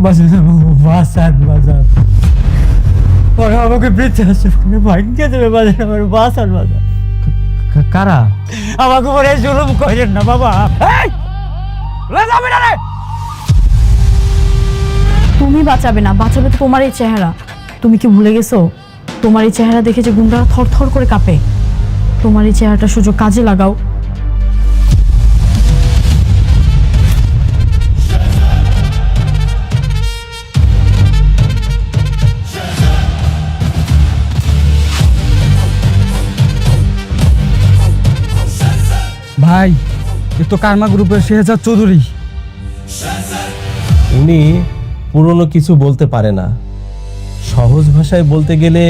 বাসান বাজার ওরা আমাকে বৃদ্ধাশ্রমে ভাগ্যে দেবে বাজার, আমার বাসান বাজার। কারা? আমাকে উপরে জুলুম করেন না বাবা। তুমি বাঁচাবে না, বাঁচাবে তো তোমার এই চেহারা। তুমি কি ভুলে গেছো তোমার এই চেহারা দেখে যে গুন্ডারা থরথর করে কাঁপে? তোমার এই চেহারাটা সুযোগ কাজে লাগাও। ভাই এ তো কারমা গ্রুপের শেহজাদ চৌধুরী। উনি পুরনো কিছু বলতে পারে না, সহজ ভাষায় বলতে গেলে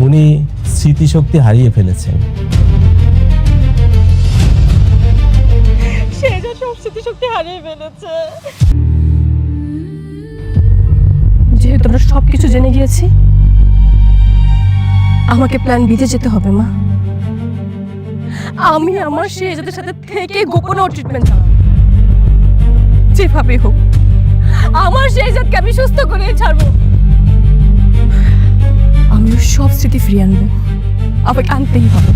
উনি স্মৃতিশক্তি হারিয়ে ফেলেছেন। শেহজাদ সব স্মৃতিশক্তি হারিয়ে ফেলেছে। যেহেতু আমরা সবকিছু জেনে গিয়েছি, আমাকে প্ল্যান বিতে যেতে হবে মা। আমি আমার শেহজাদের সাথে থেকে গোপনে ট্রিটমেন্ট চালাবো, যেভাবে হোক আমার শেহজাদকে আমি সুস্থ করে ছাড়বো। আমিও সব স্মৃতি ফিরিয়ে আনবো, আমাকে আনতেই হবে।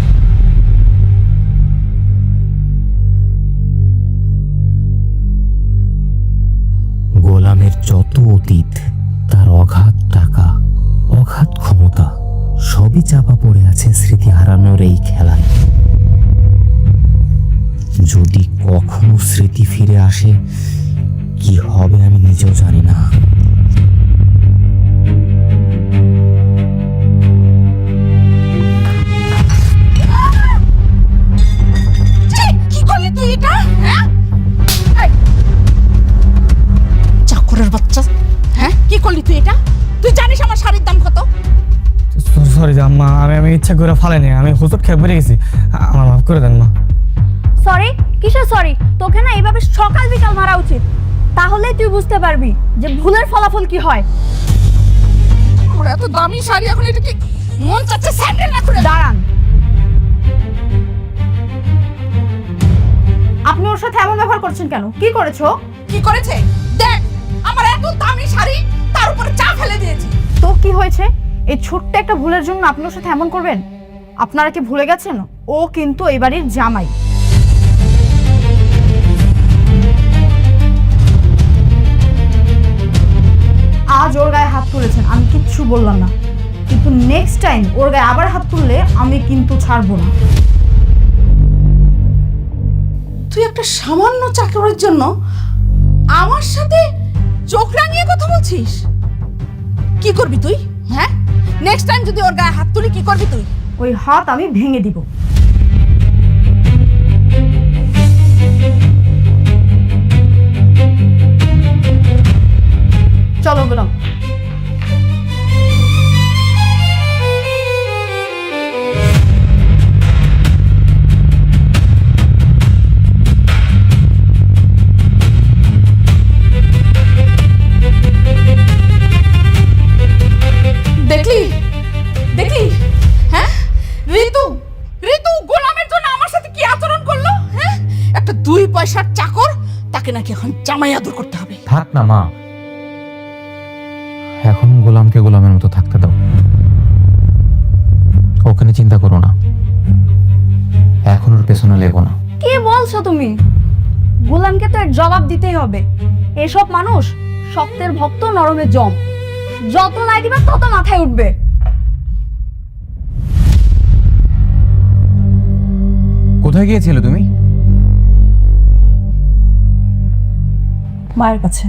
গোলামের যত অতীত, তার অগাধ টাকা, অগাধ ক্ষমতা, সবই চাপা পড়ে আছে স্মৃতি হারানোর এই খেলায়। যদি কখনো স্মৃতি ফিরে আসে, কি হবে আমি নিজেও জানি না। কি করলি তুই এটা? চাকরের বাচ্চা, হ্যাঁ কি করলি তুই এটা? তুই জানিস আমার শাড়ির দাম কত? সরি আম্মা, আমি ইচ্ছা করে ফালাইনি, আমি হুজুর খেয়ে বেরিয়ে গেছি, আমার মাফ করে দেন মা। সরি? কিসের সরি? তোকে না এইভাবে সকাল বিকাল মারা উচিত, তাহলেই তুই বুঝতে পারবি যে ভুলের ফলাফল কি হয়। আমার এত দামি শাড়ি, এখন এটা কি মন চাচ্ছে স্যান্ডেল না করে? দাঁড়ান, আপনি ওর সাথে এমন ব্যবহার করছেন কেন? কি করেছো? কি করেছে দেখ, আমার এত দামি শাড়ি, তার উপরে চা ফেলে দিয়েছি। তো কি হয়েছে? এই ছোট্ট একটা ভুলের জন্য আপনি ওর সাথে এমন করবেন? আপনারা কি ভুলে গেছেন ও কিন্তু এই বাড়ির জামাই? আজ ওর গায়ে হাত তুলেছেন, আমি কিচ্ছু বললাম না, কিন্তু নেক্সট টাইম ওর গায়ে আবার হাত তুললে আমি কিন্তু ছাড়বো না। তুই একটা সামান্য চাকরের জন্য আমার সাথে চোখ রাঙিয়ে কথা বলছিস? কি করবি তুই? হ্যাঁ, নেক্সট টাইম যদি ওর গায়ে হাত তুলি কি করবি তুই? ওই হাত আমি ভেঙে দিব। চলো গোলাম। দেখলি দেখলি, হ্যাঁ ঋতু, ঋতু গোলামের জন্য আমার সাথে কি আচরণ করলো? হ্যাঁ, একটা 2 পয়সার চাকর, তাকে নাকি এখন জামাই আদর করতে হবে। থাক না মা, এখন গোলামকে গোলামের মতো থাকতে দাও। ওখানে চিন্তা করো না, এখন ওর পেছনে লেগো না। কি বলছো তুমি? গোলামকে তো এর জবাব দিতেই হবে। এসব মানুষ শক্তের ভক্ত, নরমের জম, যত লাই দিবে তত মাথায় উঠবে। কোথায় গিয়েছিলে তুমি? মায়ের কাছে।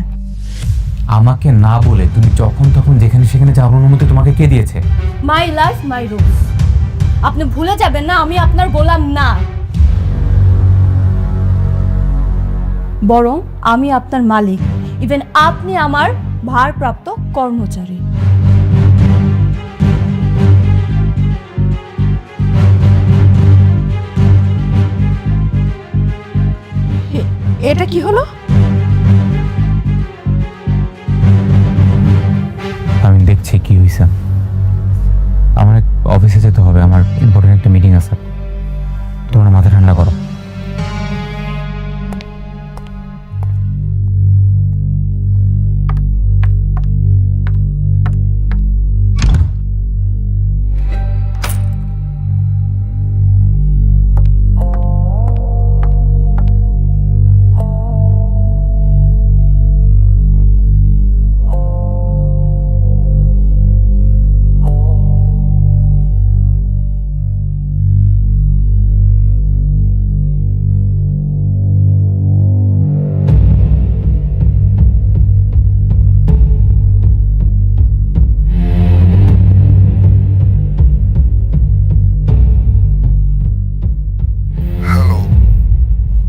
আমাকে না বলে তুমি যখন তখন যেখানে সেখানে যাওয়ার অনুমতি তোমাকে কে দিয়েছে? My life my rules. আপনি ভুলে যাবেন না আমি আপনার গোলাম না, বরং আমি আপনার মালিক। ইভেন আপনি আমার ভারপ্রাপ্ত কর্মচারী। এটা কি হলো? আমি দেখছি কি হয়েছে। আমার অফিসে যেতে হবে, আমার ইম্পর্টেন্ট একটা মিটিং আছে। তোমরা মাথা ঠান্ডা করো।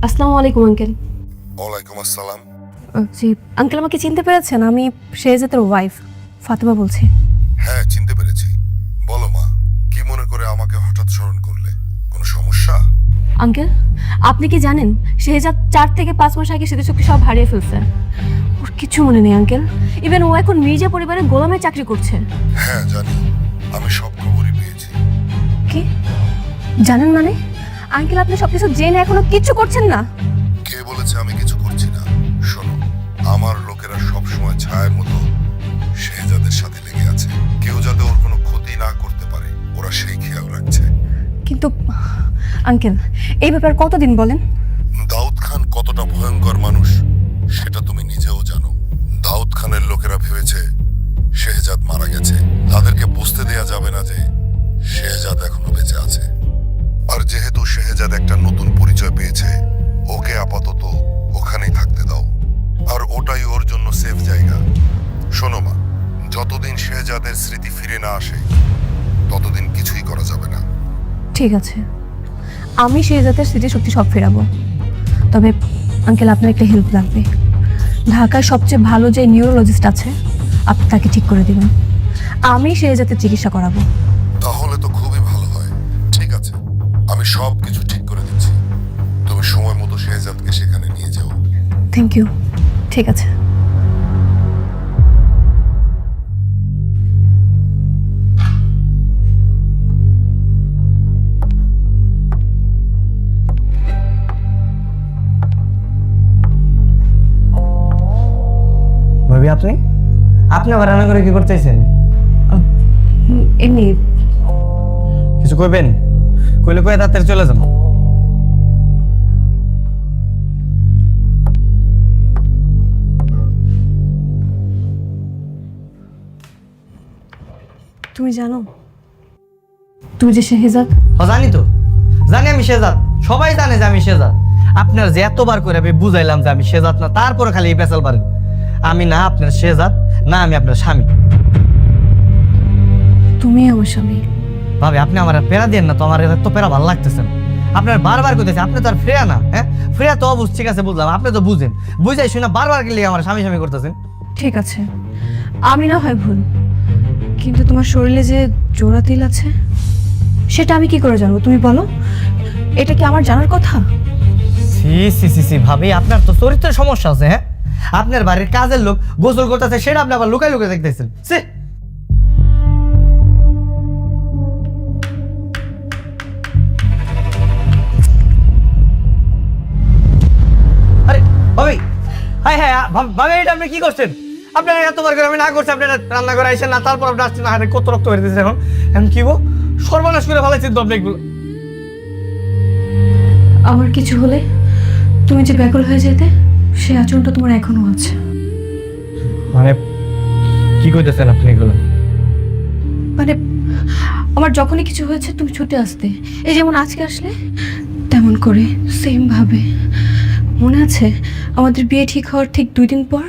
আসসালামু আলাইকুম আঙ্কেল। ওয়ালাইকুম আসসালাম। জি আঙ্কেল, আমাকে চিনতে পেরেছেন? আমি শেহজাদের ওয়াইফ ফাতেমা বলছি। হ্যাঁ, চিনতে পেরেছি। বলো মা, কি মনে করে আমাকে হঠাৎ স্মরণ করলে? কোনো সমস্যা? আঙ্কেল, আপনি কি জানেন শেহজাদ 4 থেকে 5 মাস আগে স্মৃতিশক্তি সব হারিয়ে ফেলছে। ওর কিছু মনে নেই আঙ্কেল। ইভেন ও এখন মির্জা পরিবারের গোলামের চাকরি করছে। হ্যাঁ জানি, আমি সব খবরই পেয়েছি। কি জানেন মানে? আঙ্কেল, আপনি সবকিছু জেনে এখনো কিচ্ছু করছেন না? কে বলেছে আমি কিছু করছি না? শোনো, আমার লোকেরা সব সময় ছায়ের মতো শেহজাদের সাথে লেগে আছে। কেউ যাতে ওর কোনো ক্ষতি না করতে পারে, ওরা সেই খেয়াল রাখছে। কিন্তু আঙ্কেল, এই ব্যাপার কতদিন বলেন? দাউদ খান কতটা ভয়ঙ্কর মানুষ সেটা তুমি নিজেও জানো। দাউদ খানের লোকেরা ভেবেছে শেহজাদ মারা গেছে। তাদেরকে বুঝতে দেয়া যাবে না যে শেহজাদ এখনো বেঁচে আছে। আর যেহেতু শেহজাদ একটা নতুন পরিচয় পেয়েছে, ওকে আপাতত ওখানেই থাকতে দাও। আর ওটাই ওর জন্য সেফ জায়গা। শোনো মা, যতদিন শেহজাদের স্মৃতি ফিরে না আসে ততদিন কিছুই করা যাবে না। ঠিক আছে, আমি শেহজাদের স্মৃতিশক্তি সব ফেরাবো। তবে আঙ্কেল, আপনার একটা হেল্প লাগবে। ঢাকায় সবচেয়ে ভালো যে নিউরোলজিস্ট আছে, আপনি তাকে ঠিক করে দিবেন। আমি শেহজাদের চিকিৎসা করাবো। তাহলে তো খুবই ভালো হয়। ঠিক আছে, আমি সব কিছু ঠিক করে দিচ্ছি। তুমি সময় মতো শেহজাদকে সেখানে নিয়ে যাও। Thank you. ঠিক আছে। ভাবি, আপনি আপনি আবার রান্না করে কি করতেছেন? এমনি। কিছু কইবেন? কইলে কয়ে তাড়াতাড়ি চলে যান। তুমি জানো তুমি যে শেহজাদ? জানি তো, জানি আমি শেহজাদ। সবাই জানে যে আমি শেহজাদ। আপনার যে এতবার করে আমি বুঝাইলাম যে আমি শেহজাদ না, তারপরে খালি এই পেছাল পারেন। আমি না আপনার শেহজাদ, না আমি আপনার স্বামী। তুমি আমার স্বামী। ভাবি, আপনি আমার আর পেরা দেন না তো। আমার এত পেরা ভালো লাগতেছে না। আপনার বারবার কইতেছে আপনি তো আর ফ্রেয়া না। হ্যাঁ, ফ্রেয়া তো অবশ্য ঠিক আছে, বুঝলাম। আপনি তো বুঝেন, বুঝাই শুনে বারবার গেলে আমার স্বামী স্বামী করতেছেন। ঠিক আছে, আমি না হয় ভুল, কিন্তু তোমার শরীরে যে জোড়া তিল আছে সেটা আমি কি করে জানবো? তুমি বলো, এটা কি আমার জানার কথা? সি সি সি সি ভাবি, আপনার তো চরিত্রের সমস্যা আছে। হ্যাঁ, আপনার বাড়ির কাজের লোক গোসল করতেছে, সেটা আপনি আবার লুকাই লুকাই দেখতেছেন। সে আরে ভাবি, হ্যাঁ হ্যাঁ ভাবি, এটা আপনি কি করছেন? আপনার এতবার করে আমি না করছি, আপনি রান্না করে আইসেন না, তারপর আপনি আসছেন না। হাতে কত রক্ত বের দিচ্ছে। এখন কি গো, সর্বনাশ করে ফেলাইছেন তো আপনি এগুলো। আমার কিছু হলে তুমি যে ব্যাকুল হয়ে যেতে, সে আচরণটা তোমার এখনো আছে। মানে কি কইতেছেন আপনি এগুলো? মানে আমার যখনই কিছু হয়েছে তুমি ছুটে আসতে, এই যেমন আজকে আসলে, তেমন করে সেম ভাবে। মনে আছে আমাদের বিয়ে ঠিক হওয়ার ঠিক 2 দিন পর?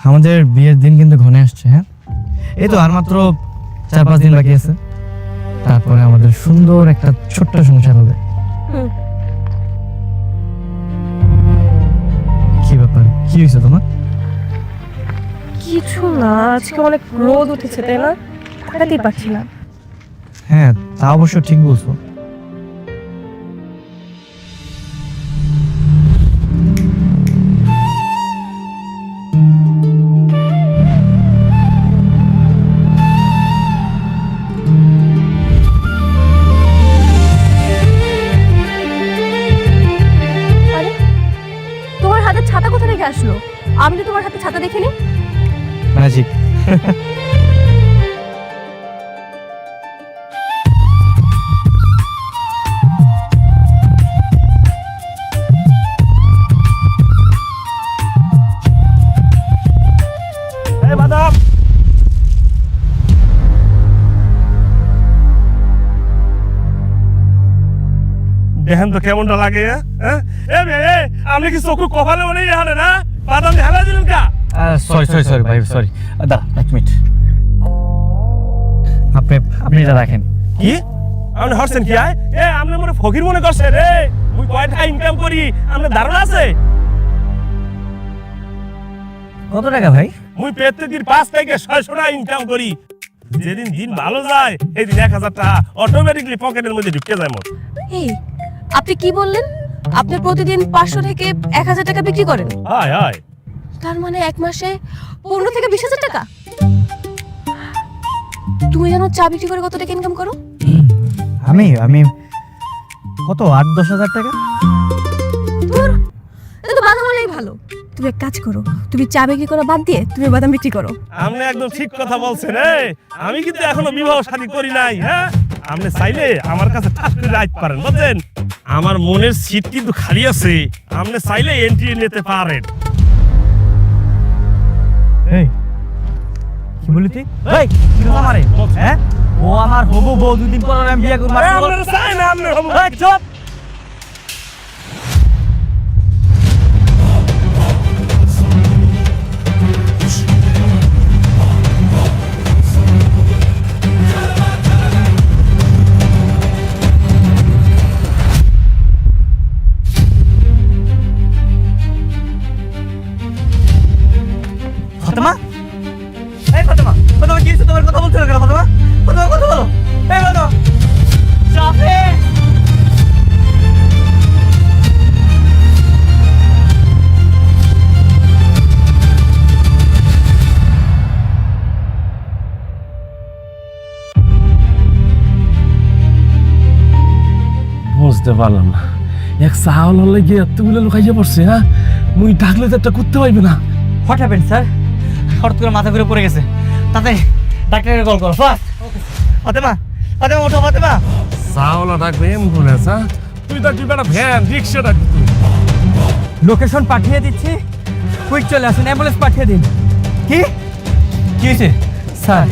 আমাদের বিয়ের দিন কিন্তু ঘনে আসছে। হ্যাঁ, এই তো আর মাত্র 4-5 দিন বাকি আছে, তারপরে আমাদের সুন্দর একটা ছোট্ট সংসার হবে। কি ব্যাপার, কি হয়েছে তোমার? কিছু না, আজকে অনেক রোদ উঠেছে তাই না? তাকাতেই পারছি না। হ্যাঁ, তা অবশ্য ঠিক বলছো। আরে তোমার হাতে ছাতা কোথা থেকে আসলো? আমি তো তোমার হাতে ছাতা দেখিনি। ম্যাজিক। দেখেন তো কেমনটা লাগে, হ্যাঁ? এ মেয়ে, আপনি কি চোখ কপালে মনে হারে না? বাদাম ঢালা দিলেন কা? সরি ভাই, সরি। দাঁড়া, এক মিনিট। আপনি এটা রাখেন। কি আপনি হরছেন কি আয়? আপনি মনে ফকির মনে করছেন রে? মুই কয়টা ইনকাম করি আপনার ধারণা আছে? কত টাকা ভাই? মুই প্রত্যেকদিন 5 থেকে 600 টাকা ইনকাম করি। যেদিন দিন ভালো যায় এই দিন 1000 টাকা অটোমেটিকলি পকেটের মধ্যে ঢুকে যায় মোর। এই আপনি কি বললেন? আপনি প্রতিদিন 500 থেকে 1000 টাকা বিক্রি করেন? হায় হায়, তার মানে এক মাসে 15 থেকে 20,000 টাকা। তুমি জানো চা বিক্রি করে কত টাকা ইনকাম করো? আমি কত 8-10 হাজার টাকা। ধুর, এটা তো বাদাম হলেই ভালো। তুমি এক কাজ করো, তুমি চা বিক্রি করা বাদ দিয়ে তুমি বাদাম বিক্রি করো। আপনি একদম ঠিক কথা বলছেন। আমি কিন্তু এখনো বিবাহ শাদী করি নাই। হ্যাঁ, আপনি চাইলে আমার কাছে ঠাস করে রাখতে পারেন, বুঝছেন? আমার মনের সিট কিন্তু খালি আছে, আপনি চাইলে এন্ট্রি নিতে পারেন। এই কি বলি তুই? এই কি কথা মারে? হ্যাঁ, ও আমার হবু বউ, 2 দিন পর আমি বিয়ে করব। আপনারা চাই না আপনি হবু। এই চুপ। ফাতেমা, এই ফাতেমা, ফাতেমা কি হয়েছে? তোমার কথা বলছো না কেন ফাতেমা? ফাতেমা কথা বলো। এই ফাতেমা, চাপে। বুঝতে পারলাম না, এক চাউল হলে গিয়ে এতগুলো লুকাইয়ে পড়ছে। হ্যাঁ, মুই ডাকলে তো একটা করতে পারবে না। What happen sir? হঠাৎ করে মাথা ঘুরে পড়ে গেছে, তাতে ডাক্তারের কল করো ফাস্ট। ফাতেমা, ফাতেমা ওঠো ফাতেমা। চাউল ডাকবে অ্যাম্বুলেন্স? হ্যাঁ, তুই ডাকবি একটা ভ্যান, রিক্সা ডাকবি তুই। লোকেশন পাঠিয়ে দিচ্ছি, কুইক চলে আসুন, অ্যাম্বুলেন্স পাঠিয়ে দিন। কি কি হয়েছে স্যার?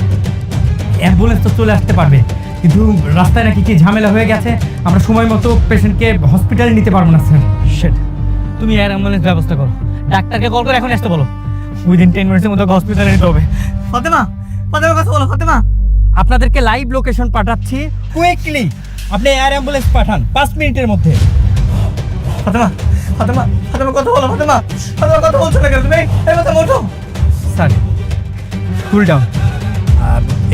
অ্যাম্বুলেন্স তো চলে আসতে পারবে, কিন্তু রাস্তায় নাকি কি ঝামেলা হয়ে গেছে, আমরা সময় মতো পেশেন্টকে হসপিটালে নিতে পারবো না স্যার। শিট, তুমি এয়ার অ্যাম্বুলেন্স ব্যবস্থা করো, ডাক্তারকে কল করে এখন আসতে বলো। উইদিন 10 মিনিটের মধ্যে হসপিটালে নিতে হবে। ফাতেমা, ফাতেমা কথা বলো ফাতেমা। আপনাদেরকে লাইভ লোকেশন পাঠাচ্ছি, কুইকলি আপনি এয়ার অ্যাম্বুলেন্স পাঠান 5 মিনিটের মধ্যে। ফাতেমা, ফাতেমা, ফাতেমা কথা বলো ফাতেমা। ফাতেমা কথা বলছো না কেন তুমি? এই ফাতেমা ওঠো। Sir cool down,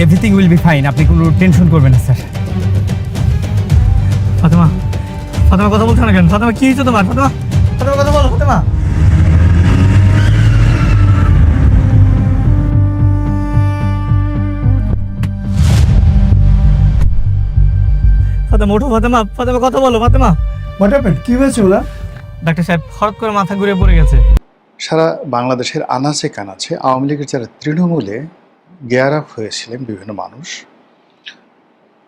everything will be fine, আপনি কোনো টেনশন করবেন না স্যার। ফাতেমা, ফাতেমা কথা বলছো না কেন? ফাতেমা কি হয়েছে তোমার? ফাতেমা, ফাতেমা কথা বলো ফাতেমা। ফাতেমা ওঠো ফাতেমা, ফাতেমা কথা বলো ফাতেমা। What happened? কি হয়েছে ওরা? ডাক্তার সাহেব হঠাৎ করে মাথা ঘুরে পড়ে গেছে। সারা বাংলাদেশের আনাচে কানাচে আওয়ামী লীগের যারা তৃণমূলে গেয়ার আপ হয়েছিলেন বিভিন্ন মানুষ,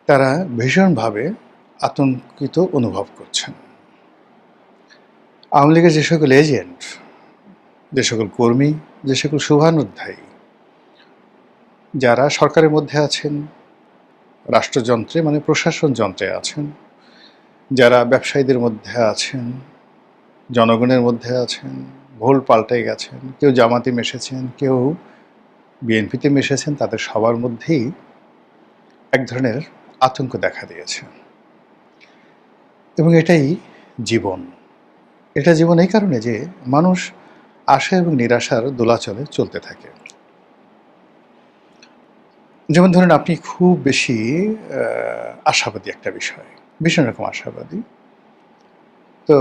তারা ভীষণভাবে আতঙ্কিত অনুভব করছেন। আওয়ামী লীগের যে সকল এজেন্ট, যে সকল কর্মী, যে সকল শুভানুধ্যায়ী যারা সরকারের মধ্যে আছেন, রাষ্ট্রযন্ত্রে মানে প্রশাসন যন্ত্রে আছেন, যারা ব্যবসায়ীদের মধ্যে আছেন, জনগণের মধ্যে আছেন, ভুল পাল্টে গেছেন, কেউ জামাতে মিশেছেন, কেউ বিএনপিতে মিশেছেন, তাদের সবার মধ্যেই এক ধরনের আতঙ্ক দেখা দিয়েছে। এবং এটাই জীবন। এটা জীবন এই কারণে যে মানুষ আশা এবং নিরাশার দোলাচলে চলতে থাকে। যেমন ধরেন আপনি খুব বেশি আশাবাদী একটা বিষয়, ভীষণ রকম আশাবাদী, তো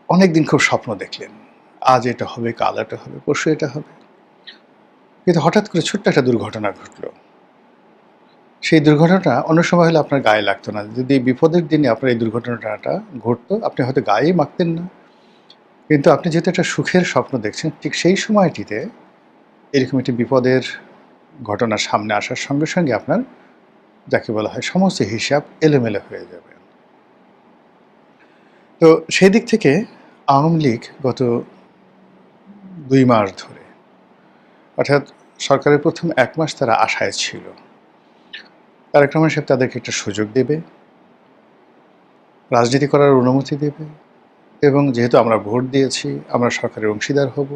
অনেকদিন খুব স্বপ্ন দেখলেন, আজ এটা হবে, কাল এটা হবে, পরশু এটা হবে, কিন্তু হঠাৎ করে ছোট্ট একটা দুর্ঘটনা ঘটলো। সেই দুর্ঘটনাটা অন্য সময় হলে আপনার গায়ে লাগতো না। যদি বিপদের দিনে আপনার এই দুর্ঘটনাটা ঘটতো, আপনি হয়তো গায়েই মাখতেন না। কিন্তু আপনি যেহেতু একটা সুখের স্বপ্ন দেখছেন, ঠিক সেই সময়টিতে এরকম একটি বিপদের ঘটনা সামনে আসার সঙ্গে সঙ্গে আপনার যাকে বলা হয় সমস্ত হিসাব এলোমেলো হয়ে যাবে। তো সেই দিক থেকে আওয়ামী লীগ গত 2 মাস ধরে, অর্থাৎ সরকারের প্রথম 1 মাস তারা আশায় ছিল তারেক রহমান সাহেব তাদেরকে একটা সুযোগ দেবে রাজনীতি করার অনুমতি দেবে, এবং যেহেতু আমরা ভোট দিয়েছি, আমরা সরকারের অংশীদার হব,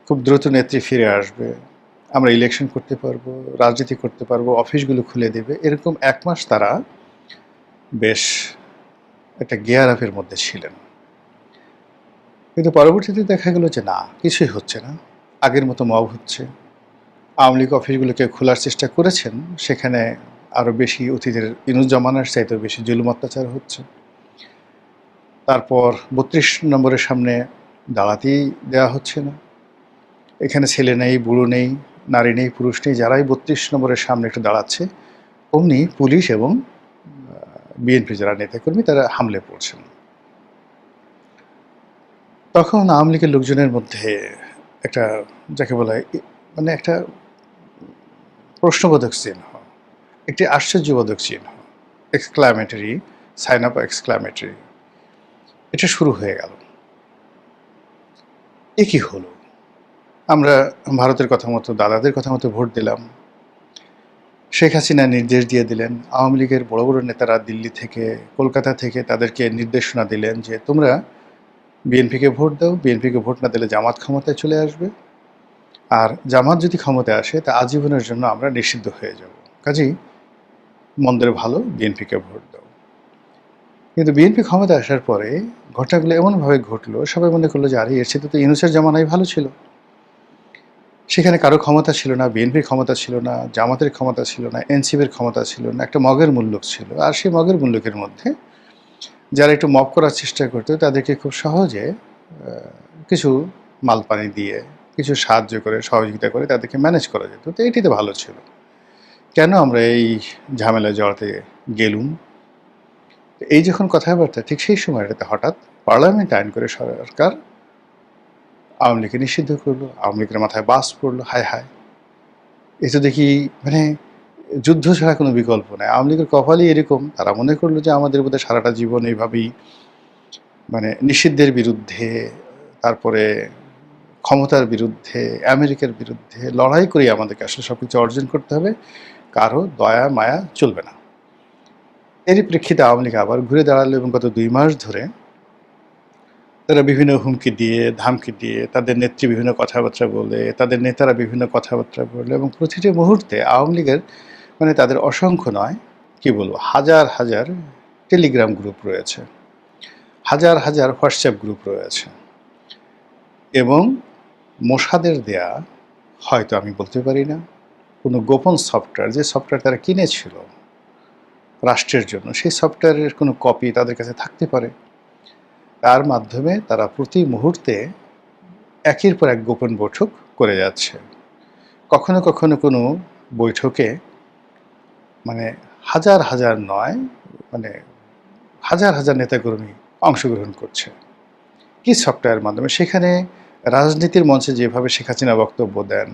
খুব দ্রুত নেত্রী ফিরে আসবে, আমরা ইলেকশন করতে পারবো, রাজনীতি করতে পারবো, অফিসগুলো খুলে দেবে, এরকম 1 মাস তারা বেশ একটা গিয়ার আপের মধ্যে ছিলেন। কিন্তু পরবর্তীতে দেখা গেল যে না, কিছুই হচ্ছে না, আগের মতো মব হচ্ছে। আওয়ামী লীগ অফিসগুলোকে খোলার চেষ্টা করেছেন, সেখানে আরও বেশি অতীতের ইনুস জামানার চাইতেও বেশি জুলুম অত্যাচার হচ্ছে। তারপর 32 নম্বরের সামনে দাঁড়াতেই দেওয়া হচ্ছে না। এখানে ছেলে নেই, বুড়ো নেই, নারী নেই, পুরুষ নেই, যারাই 32 নম্বরের সামনে একটু দাঁড়াচ্ছে অমনি পুলিশ এবং বিএনপি যারা নেতাকর্মী তারা হামলে পড়ছেন। তখন আওয়ামী লীগের লোকজনের মধ্যে একটা, যাকে বলা হয় মানে একটা প্রশ্নবোধক চিহ্ন, একটি আশ্চর্যবোধক চিহ্ন, এক্সক্লামেটরি, সাইন আপ এক্সক্লামেটরি, এটা শুরু হয়ে গেল। এ কি হলো? আমরা ভারতের কথা মতো, দাদাদের কথা মতো ভোট দিলাম, শেখ হাসিনা নির্দেশ দিয়ে দিলেন, আওয়ামী লীগের বড় বড় নেতারা দিল্লি থেকে, কলকাতা থেকে তাদেরকে নির্দেশনা দিলেন যে তোমরা বিএনপিকে ভোট দাও, বিএনপিকে ভোট না দিলে জামাত ক্ষমতায় চলে আসবে, আর জামাত যদি ক্ষমতায় আসে তা আজীবনের জন্য আমরা নিষিদ্ধ হয়ে যাব, কাজেই মন্দের ভালো বিএনপিকে ভোট দাও। কিন্তু বিএনপি ক্ষমতায় আসার পরে ঘটনাগুলো এমনভাবে ঘটলো, সবাই মনে করলো যে আরে এর সাথে তো ইউনূসের জামানাই ভালো ছিল, সেখানে কারো ক্ষমতা ছিল না, বিএনপির ক্ষমতা ছিল না, জামাতের ক্ষমতা ছিল না, এনসিপির ক্ষমতা ছিল না, একটা মগের মুল্লুক ছিল। আর সেই মগের মুল্লুকের মধ্যে যারা একটু মব করার চেষ্টা করতো তাদেরকে খুব সহজে কিছু মালপানি দিয়ে, কিছু সাহায্য করে, সহযোগিতা করে তাদেরকে ম্যানেজ করা যেত। তো এটি তো ভালো ছিল, কেন আমরা এই ঝামেলা জড়াতে গেলুম? এই যখন কথাবার্তা, ঠিক সেই সময়টাতে হঠাৎ পার্লামেন্ট আইন করে সরকার আওয়ামী লীগকে নিষিদ্ধ করলো, আওয়ামী লীগের মাথায় বাস পড়লো। হায় হায়, এই তো দেখি মানে যুদ্ধ ছাড়া কোনো বিকল্প নেই। আওয়ামী লীগের কপালই এরকম, তারা মনে করলো যে আমাদের বোধহয় সারাটা জীবন এইভাবেই মানে নিষিদ্ধের বিরুদ্ধে, তারপরে ক্ষমতার বিরুদ্ধে, আমেরিকার বিরুদ্ধে লড়াই করে আমাদেরকে আসলে সব কিছু অর্জন করতে হবে, কারো দয়া মায়া চলবে না। এরই প্রেক্ষিতে আওয়ামী লীগ আবার ঘুরে দাঁড়ালো এবং গত 2 মাস ধরে তারা বিভিন্ন হুমকি দিয়ে, ধামকি দিয়ে, তাদের নেত্রী বিভিন্ন কথাবার্তা বলে, তাদের নেতারা বিভিন্ন কথাবার্তা বলে, এবং প্রতিটি মুহূর্তে আওয়ামী লীগের মানে তাদের অসংখ্য নয়, কি বলবো, হাজার হাজার টেলিগ্রাম গ্রুপ রয়েছে, হাজার হাজার হোয়াটসঅ্যাপ গ্রুপ রয়েছে, এবং মোসাদের দেয়া, হয়তো আমি বলতে পারি না, কোনো গোপন সফটওয়্যার, যে সফটওয়্যার তারা কিনেছিল রাষ্ট্রের জন্য, সেই সফটওয়্যারের কোনো কপি তাদের কাছে থাকতে পারে। তার মাধ্যমে তারা প্রতি মুহূর্তে একের পর এক গোপন বৈঠক করে যাচ্ছে। কখনো কখনো কোনো বৈঠকে মানে হাজার হাজার নয়, মানে হাজার হাজার নেতাকর্মী অংশগ্রহণ করছে। কি সফটওয়্যারের মাধ্যমে? সেখানে রাজনীতির মঞ্চে যেভাবে শেখ হাসিনা বক্তব্য দেন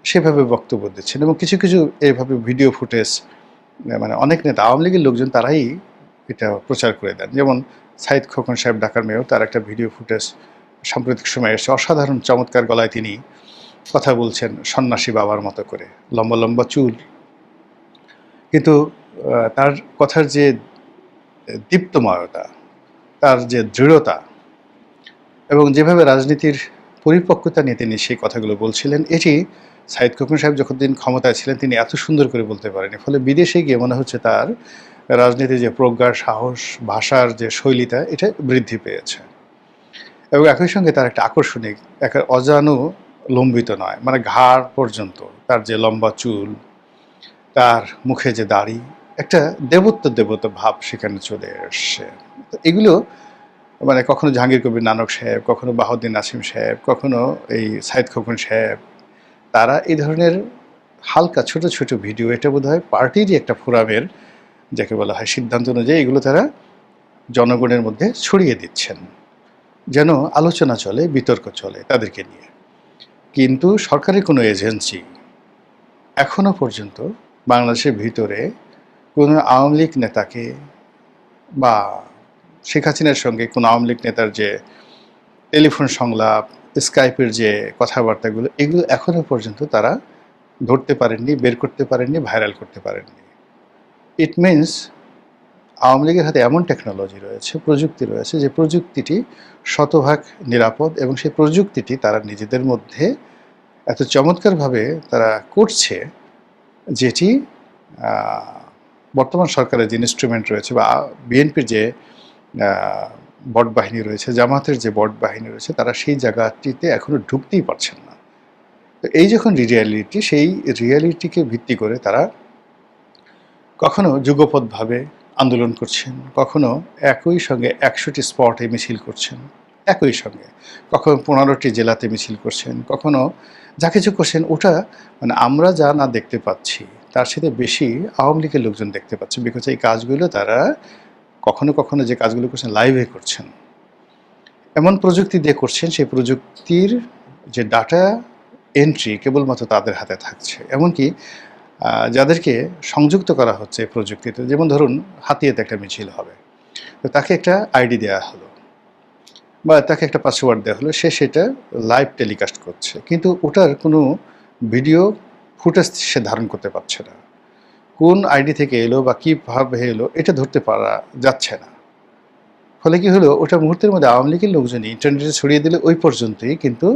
সেভাবে বক্তব্য দিচ্ছেন, এবং কিছু কিছু এইভাবে ভিডিও ফুটেজ মানে অনেক নেতা, আওয়ামী লীগের লোকজন তারাই এটা প্রচার করে দেন। যেমন সাইদ খোকন সাহেব, ঢাকার মেয়র, তার একটা ভিডিও ফুটেজ সাম্প্রতিক সময়ে এসে অসাধারণ চমৎকার গলায় তিনি কথা বলছেন সন্ন্যাসী বাবার মতো করে, লম্বা লম্বা চুল, কিন্তু তার কথার যে দীপ্তময়তা, তার যে দৃঢ়তা, এবং যেভাবে রাজনীতির পরিপক্কতা নিয়ে তিনি সেই কথাগুলো বলছিলেন, এটি সাইদ খোকন সাহেব যখন তিনি ক্ষমতায় ছিলেন তিনি এত সুন্দর করে বলতে পারেনি। ফলে বিদেশে গিয়ে মনে হচ্ছে তার রাজনীতির যে প্রজ্ঞা, সাহস, ভাষার যে শৈলীটা, এটা বৃদ্ধি পেয়েছে। এবং একই সঙ্গে তার একটা আকর্ষণিক, একটা অজানুলম্বিত নয়, মানে ঘাড় পর্যন্ত তার যে লম্বা চুল, তার মুখে যে দাড়ি, একটা দেবত্ব ভাব সেখানে চলে এসছে। তো এগুলো মানে কখনো জাহাঙ্গীর কবির নানক সাহেব, কখনো বাহাউদ্দিন নাসিম সাহেব, কখনো এই সাইদ খোকন সাহেব, তারা এই ধরনের হালকা ছোট ছোট ভিডিও, এটা বোধহয় পার্টিরই একটা ফোরামের যাকে বলা হয় সিদ্ধান্ত অনুযায়ী, এগুলো তারা জনগণের মধ্যে ছড়িয়ে দিচ্ছেন, যেন আলোচনা চলে, বিতর্ক চলে তাদেরকে নিয়ে। কিন্তু সরকারি কোনো এজেন্সি এখনো পর্যন্ত বাংলাদেশের ভিতরে কোনো আওয়ামী লীগ নেতাকে বা শেখ হাসিনার সঙ্গে কোনো আওয়ামী লীগ নেতার যে টেলিফোন সংলাপ, স্কাইপের যে কথাবার্তাগুলো, এগুলো এখনো পর্যন্ত তারা ধরতে পারেননি, বের করতে পারেননি, ভাইরাল করতে পারেননি। ইট মিনস আওয়ামী লীগের হাতে এমন টেকনোলজি রয়েছে, প্রযুক্তি রয়েছে, যে প্রযুক্তিটি শতভাগ নিরাপদ, এবং সেই প্রযুক্তিটি তারা নিজেদের মধ্যে এত চমৎকারভাবে তারা করছে, যেটি বর্তমান সরকারের যে ইনস্ট্রুমেন্ট রয়েছে বা বিএনপির যে বট বাহিনী রয়েছে, জামাতের যে বট বাহিনী রয়েছে, তারা সেই জায়গাটিতে এখনো ঢুকতেই পারছেন না। তো এই যখন রিয়ালিটি, সেই রিয়ালিটিকে ভিত্তি করে তারা কখনো যুগপৎভাবে আন্দোলন করছেন, কখনো একই সঙ্গে 100টি স্পটে মিছিল করছেন একই সঙ্গে, কখনো 15টি জেলাতে মিছিল করছেন, কখনো যা কিছু করছেন ওটা মানে আমরা যা না দেখতে পাচ্ছি তার সাথে বেশি আওয়ামী লীগের লোকজন দেখতে পাচ্ছে। বিকজ এই কাজগুলো তারা কখনো কখনো যে কাজগুলো করছেন লাইভে করছেন, এমন প্রযুক্তি দিয়ে করছেন, সেই প্রযুক্তির যে ডাটা এন্ট্রি কেবলমাত্র তাদের হাতে থাকছে। এমনকি যাদেরকে সংযুক্ত করা হচ্ছে এই প্রযুক্তিতে, যেমন ধরুন হাতিয়াতে একটা মিছিল হবে, তো তাকে একটা আইডি দেওয়া হলো বা তাকে একটা পাসওয়ার্ড দেওয়া হলো, সে সেটা লাইভ টেলিকাস্ট করছে, কিন্তু ওটার কোনো ভিডিও ফুটেজ সে ধারণ করতে পারছে না। কোন আইডি থেকে এলো বা কীভাবে এলো এটা ধরতে পারা যাচ্ছে না। ফলে কি হলো, ওটা মুহূর্তের মধ্যে আওয়ামী লীগের লোকজনই ইন্টারনেটে ছড়িয়ে দিলে ওই পর্যন্তই, কিন্তু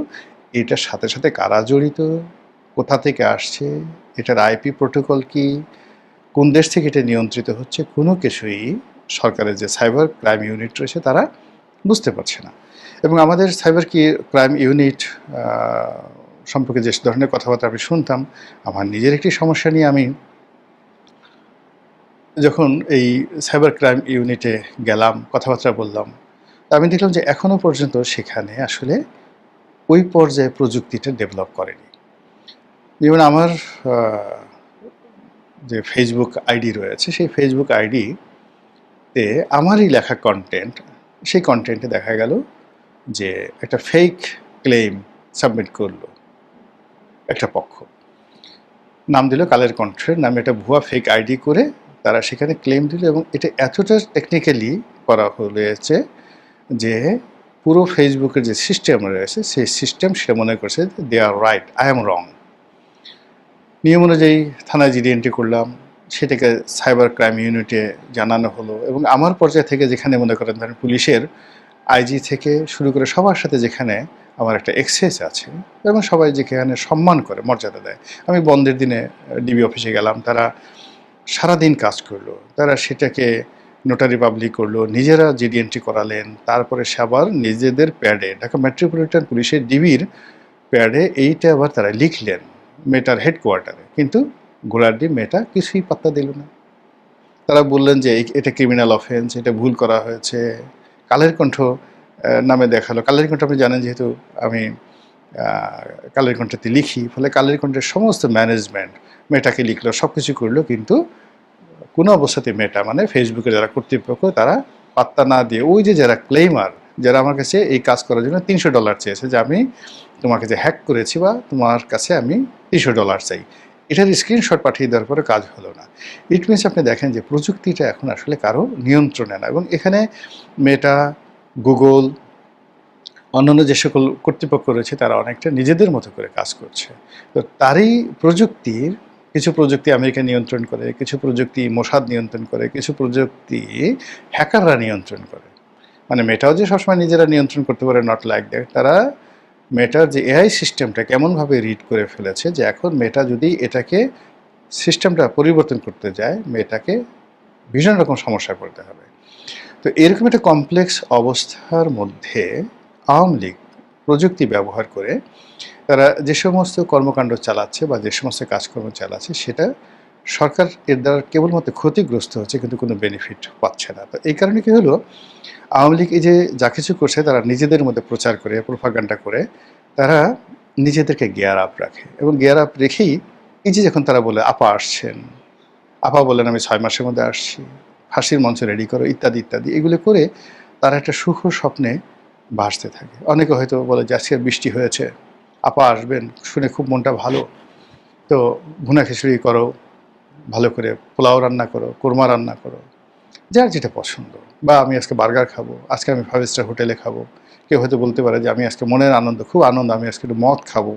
এটার সাথে সাথে কারা জড়িত, কোথা থেকে আসছে, এটার আইপি প্রোটোকল কি, কোন দেশ থেকে এটা নিয়ন্ত্রিত হচ্ছে, কোনো কিছুই সরকারের যে সাইবার ক্রাইম ইউনিট রয়েছে তারা বুঝতে পারছে না। এবং আমাদের সাইবার ক্রাইম ইউনিট সম্পর্কে যে ধরনের কথাবার্তা আমি শুনতাম, আমার নিজের একটি সমস্যা নিয়ে আমি যখন এই সাইবার ক্রাইম ইউনিটে গেলাম, কথাবার্তা বললাম, আমি দেখলাম যে এখনও পর্যন্ত সেখানে আসলে ওই পর্যায়ে প্রযুক্তিটা ডেভেলপ করেনি। যেমন আমার যে ফেসবুক আইডি রয়েছে, সেই ফেসবুক আইডিতে আমারই লেখা কন্টেন্ট, সেই কন্টেন্টে দেখা গেল যে একটা ফেক ক্লেম সাবমিট করলো একটা পক্ষ, নাম দিল কালের কণ্ঠের নামে একটা ভুয়া ফেক আইডি করে তারা সেখানে ক্লেম দিল, এবং এটা এতটা টেকনিক্যালি করা হয়েছে যে পুরো ফেসবুকের যে সিস্টেম রয়েছে সেই সিস্টেম সেটা মনে করছে দে আর রাইট, আই এম রং। নিয়ম অনুযায়ী থানায় জিডি এন্ট্রি করলাম, সেটাকে সাইবার ক্রাইম ইউনিটে জানানো হলো, এবং আমার পর্যায়ে থেকে যেখানে মনে করেন ধরেন পুলিশের আইজি থেকে শুরু করে সবার সাথে যেখানে আমার একটা এক্সেস আছে, এবং সবাই যেখানে সম্মান করে, মর্যাদা দেয়। আমি বন্ধের দিনে ডিবি অফিসে গেলাম, তারা সারাদিন কাজ করলো, তারা সেটাকে নোটারি পাবলিক করলো, নিজেরা জিডি এন্ট্রি করালেন, তারপরে সে আবার নিজেদের প্যাডে, ঢাকা মেট্রোপলিটন পুলিশের ডিবির প্যাডে এইটা আবার তারা লিখলেন মেটার হেডকোয়ার্টারে, কিন্তু গোড়ার মেয়েটা কিছুই পাত্তা দিল না। তারা বললেন যে এটা ক্রিমিনাল অফেন্স, এটা ভুল করা হয়েছে। কালের কণ্ঠ নামে দেখালো। কালের কণ্ঠ আপনি জানেন, যেহেতু আমি কালের কণ্ঠতে লিখি, ফলে কালের কণ্ঠের সমস্ত ম্যানেজমেন্ট মেয়েটাকে লিখলো, সব কিছু করলো, কিন্তু কোনো অবস্থাতে মেয়েটা মানে ফেসবুকের যারা কর্তৃপক্ষ তারা পাত্তা না দিয়ে ওই যে যারা ক্লেমার, যারা আমার কাছে এই কাজ করার জন্য $300 চেয়েছে, যে আমি তোমাকে যে হ্যাক করেছি বা তোমার কাছে আমি $300 চাই, এটার স্ক্রিনশট পাঠিয়ে দেওয়ার পরে কাজ হলো না। ইট মিনস আপনি দেখেন যে প্রযুক্তিটা এখন আসলে কারো নিয়ন্ত্রণে না, এবং এখানে মেটা, গুগল, অন্যান্য যে সকল কর্তৃপক্ষ রয়েছে তারা অনেকটা নিজেদের মতো করে কাজ করছে। তো তারই প্রযুক্তির কিছু প্রযুক্তি আমেরিকা নিয়ন্ত্রণ করে, কিছু প্রযুক্তি মোসাদ নিয়ন্ত্রণ করে, কিছু প্রযুক্তি হ্যাকাররা নিয়ন্ত্রণ করে। মানে মেটাও যে সবসময় নিজেরা নিয়ন্ত্রণ করতে পারে, নট লাইক দ্যাট। তারা মেটার যে এআই সিস্টেমটা কেমনভাবে রিড করে ফেলেছে যে এখন মেটা যদি এটাকে সিস্টেমটা পরিবর্তন করতে যায়, মেটাকে ভীষণ রকম সমস্যায় পড়তে হবে। তো এরকম একটা কমপ্লেক্স অবস্থার মধ্যে আওয়ামী লীগ প্রযুক্তি ব্যবহার করে তারা যে সমস্ত কর্মকাণ্ড চালাচ্ছে বা যে সমস্ত কাজকর্ম চালাচ্ছে, সেটা সরকার এর দ্বারা কেবলমাত্র ক্ষতিগ্রস্ত হচ্ছে, কিন্তু কোনো বেনিফিট পাচ্ছে না। তো এই কারণে কী হলো, আওয়ামী লীগ এই যে যা কিছু করছে তারা নিজেদের মধ্যে প্রচার করে, প্রোপাগান্ডা করে, তারা নিজেদেরকে গিয়ার আপ রাখে, এবং গিয়ার আপ রেখেই এই যে যখন তারা বলে আপা আসছেন, আপা বলেন আমি 6 মাসের মধ্যে আসছি, ফাঁসির মঞ্চ রেডি করো, ইত্যাদি ইত্যাদি, এগুলো করে তারা একটা সুখ স্বপ্নে ভাসতে থাকে। অনেকে হয়তো বলে যে আজকে বৃষ্টি হয়েছে, আপা আসবেন, শুনে খুব মনটা ভালো, তো ভুনা খিচুড়ি করো, ভালো করে পোলাও রান্না করো, কোরমা রান্না করো, যার যেটা পছন্দ, বা আমি আজকে বার্গার খাবো, আজকে আমি 5 স্টার হোটেলে খাবো। কেউ হয়তো বলতে পারে যে আমি আজকে মনের আনন্দ, খুব আনন্দ, আমি আজকে একটু মদ খাবো।